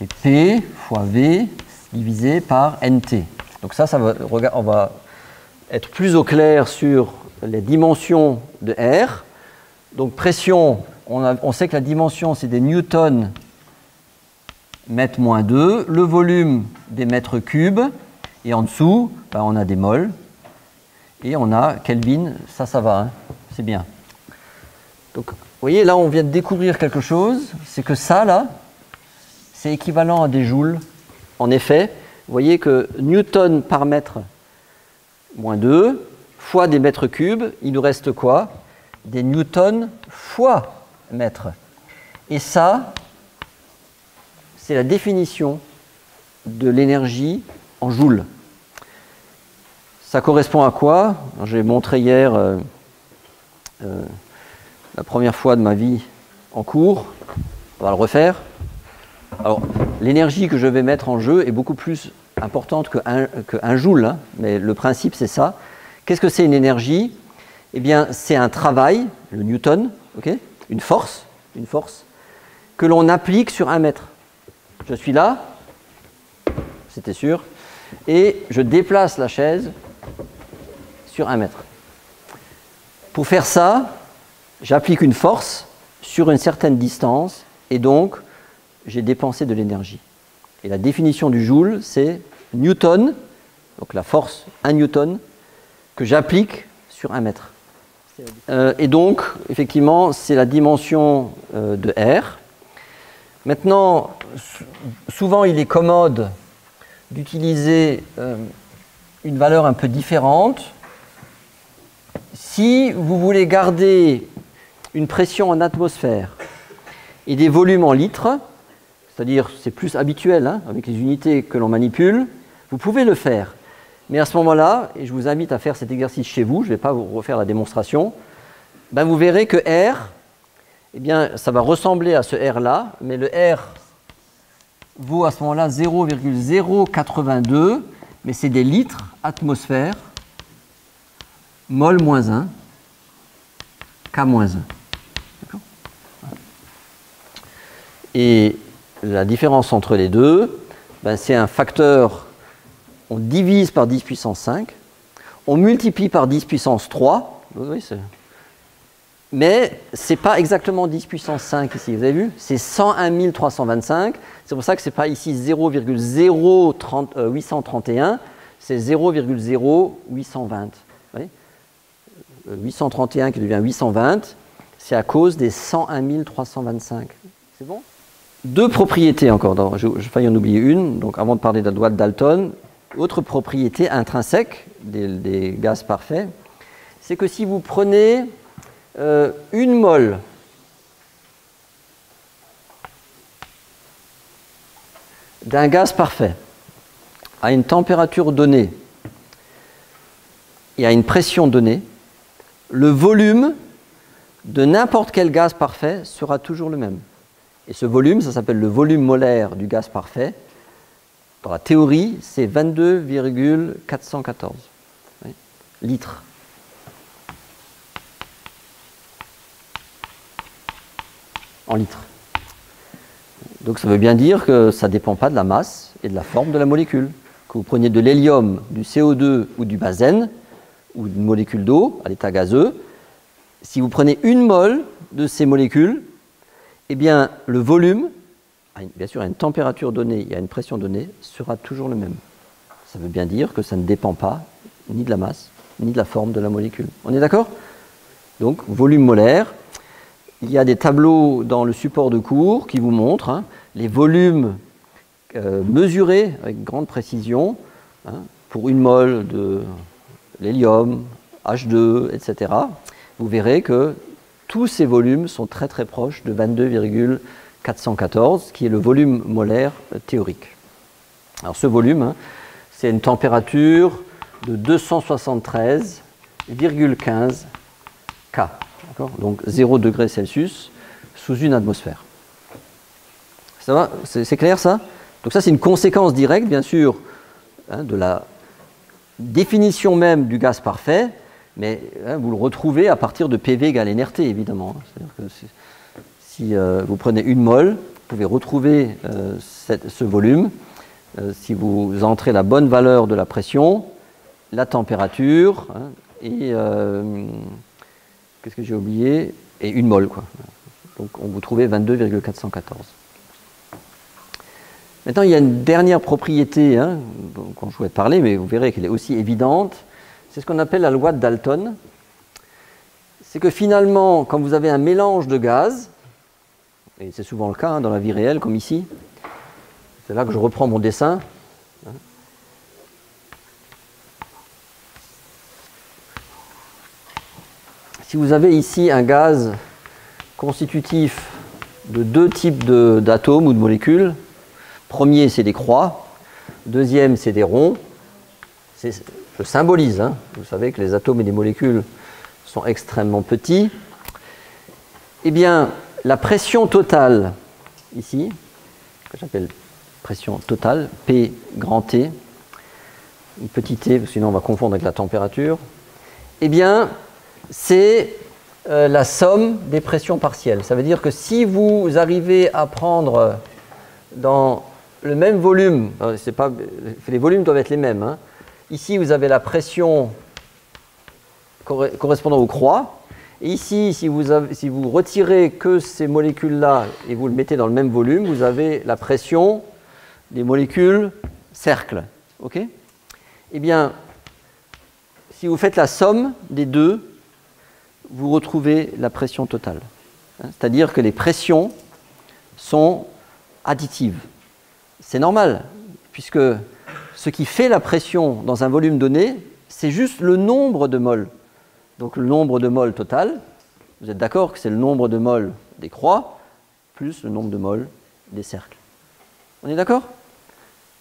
c'est P fois V divisé par NT. Donc ça va, on va être plus au clair sur les dimensions de R. Donc pression, on sait que la dimension, c'est des newtons mètre moins 2, le volume des mètres cubes, et en dessous, ben, on a des moles, et on a Kelvin, ça va, hein, c'est bien. Donc, vous voyez, là, on vient de découvrir quelque chose, c'est que ça, là, c'est équivalent à des joules. En effet, vous voyez que newton par mètre moins 2 fois des mètres cubes, il nous reste quoi? Des newtons fois mètre. Et ça, c'est la définition de l'énergie en joules. Ça correspond à quoi? J'ai montré hier la première fois de ma vie en cours. On va le refaire. Alors, l'énergie que je vais mettre en jeu est beaucoup plus importante qu'un joule, hein, mais le principe, c'est ça. Qu'est-ce que c'est une énergie? Eh bien, c'est un travail, le newton, okay, une force, que l'on applique sur un mètre. Je suis là, c'était sûr, et je déplace la chaise sur un mètre. Pour faire ça, j'applique une force sur une certaine distance, et donc, j'ai dépensé de l'énergie. Et la définition du joule, c'est newton, donc la force 1 newton, que j'applique sur un mètre. Et donc, effectivement, c'est la dimension de R. Maintenant, souvent, il est commode d'utiliser une valeur un peu différente. Si vous voulez garder une pression en atmosphère et des volumes en litres, c'est-à-dire c'est plus habituel hein, avec les unités que l'on manipule, vous pouvez le faire. Mais à ce moment-là, et je vous invite à faire cet exercice chez vous, je ne vais pas vous refaire la démonstration, ben vous verrez que R, eh bien, ça va ressembler à ce R-là, mais le R vaut à ce moment-là 0,082, mais c'est des litres atmosphère, mol moins 1, K moins 1. D'accord ? Et la différence entre les deux, ben, c'est un facteur, on divise par 10 puissance 5, on multiplie par 10 puissance 3, oui, mais ce n'est pas exactement 10 puissance 5 ici, vous avez vu? C'est 101 325, c'est pour ça que ce n'est pas ici 0,0831, c'est 0,0820. 831 qui devient 820, c'est à cause des 101 325. C'est bon? Deux propriétés encore, je failli en oublier une, donc avant de parler de la loi de Dalton, autre propriété intrinsèque des gaz parfaits, c'est que si vous prenez une mole d'un gaz parfait à une température donnée et à une pression donnée, le volume de n'importe quel gaz parfait sera toujours le même. Et ce volume, ça s'appelle le volume molaire du gaz parfait. Dans la théorie, c'est 22,414 litres. En litres. Donc ça veut bien dire que ça ne dépend pas de la masse et de la forme de la molécule. Que vous preniez de l'hélium, du CO2 ou du benzène, ou une molécule d'eau à l'état gazeux, si vous prenez une mole de ces molécules, eh bien le volume, bien sûr à une température donnée et à une pression donnée, sera toujours le même. Ça veut bien dire que ça ne dépend pas ni de la masse, ni de la forme de la molécule. On est d'accord? Donc, volume molaire. Il y a des tableaux dans le support de cours qui vous montrent hein, les volumes mesurés avec grande précision hein, pour une mole de l'hélium, H2, etc. Vous verrez que tous ces volumes sont très très proches de 22,414, qui est le volume molaire théorique. Alors ce volume, hein, c'est une température de 273,15 K. Donc 0 degré Celsius sous une atmosphère. Ça va? C'est clair ça? Donc ça c'est une conséquence directe bien sûr hein, de la définition même du gaz parfait, mais hein, vous le retrouvez à partir de PV égale NRT évidemment. C'est-à-dire que si vous prenez une mole pouvez retrouver ce volume si vous entrez la bonne valeur de la pression, la température, hein, et qu'est-ce que j'ai oublié? Et une mole, quoi. Donc on vous trouvez 22,414. Maintenant, il y a une dernière propriété hein, dont je voulais parler, mais vous verrez qu'elle est aussi évidente. C'est ce qu'on appelle la loi de Dalton. C'est que finalement, quand vous avez un mélange de gaz, et c'est souvent le cas hein, dans la vie réelle, comme ici, c'est là que je reprends mon dessin. Si vous avez ici un gaz constitutif de deux types d'atomes ou de molécules, premier c'est des croix, deuxième c'est des ronds, je symbolise, hein. Vous savez que les atomes et les molécules sont extrêmement petits, eh bien la pression totale ici, que j'appelle pression totale, P grand T, petit t, sinon on va confondre avec la température, eh bien c'est la somme des pressions partielles. Ça veut dire que si vous arrivez à prendre dans le même volume, les volumes doivent être les mêmes, hein. Ici vous avez la pression correspondant aux croix, et ici si vous retirez que ces molécules-là et vous le mettez dans le même volume, vous avez la pression des molécules cercles. Ok ? Eh bien, si vous faites la somme des deux, vous retrouvez la pression totale. C'est-à-dire que les pressions sont additives. C'est normal, puisque ce qui fait la pression dans un volume donné, c'est juste le nombre de moles. Donc le nombre de moles total, vous êtes d'accord que c'est le nombre de moles des croix, plus le nombre de moles des cercles. On est d'accord ?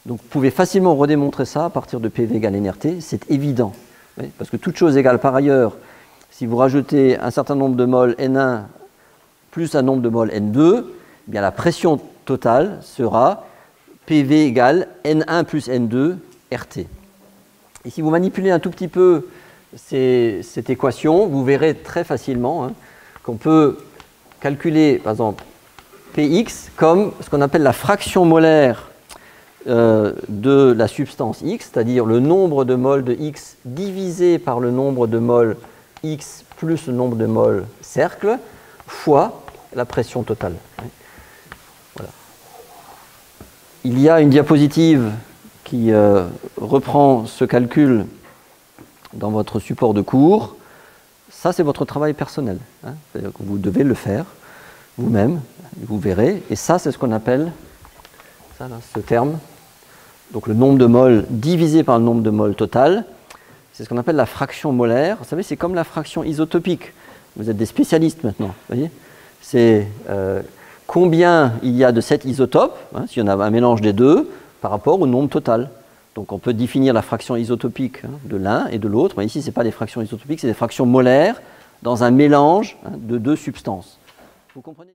Donc vous pouvez facilement redémontrer ça à partir de PV égale nRT, c'est évident. Oui, parce que toute chose égale par ailleurs, si vous rajoutez un certain nombre de moles N1 plus un nombre de moles N2, eh bien la pression totale sera PV égale N1 plus N2 RT. Et si vous manipulez un tout petit peu cette équation, vous verrez très facilement hein, qu'on peut calculer, par exemple, Px comme ce qu'on appelle la fraction molaire de la substance X, c'est-à-dire le nombre de moles de X divisé par le nombre de moles X plus le nombre de moles cercle, fois la pression totale. Voilà. Il y a une diapositive qui reprend ce calcul dans votre support de cours. Ça, c'est votre travail personnel. Hein. C'est-à-dire que vous devez le faire vous-même, vous verrez. Et ça, c'est ce qu'on appelle, ça, là, ce terme, donc le nombre de moles divisé par le nombre de moles total, c'est ce qu'on appelle la fraction molaire. Vous savez, c'est comme la fraction isotopique. Vous êtes des spécialistes maintenant, vous voyez. C'est combien il y a de cet isotope, hein, s'il y en a un mélange des deux, par rapport au nombre total. Donc on peut définir la fraction isotopique hein, de l'un et de l'autre, mais ici ce n'est pas des fractions isotopiques, c'est des fractions molaires dans un mélange hein, de deux substances. Vous comprenez ?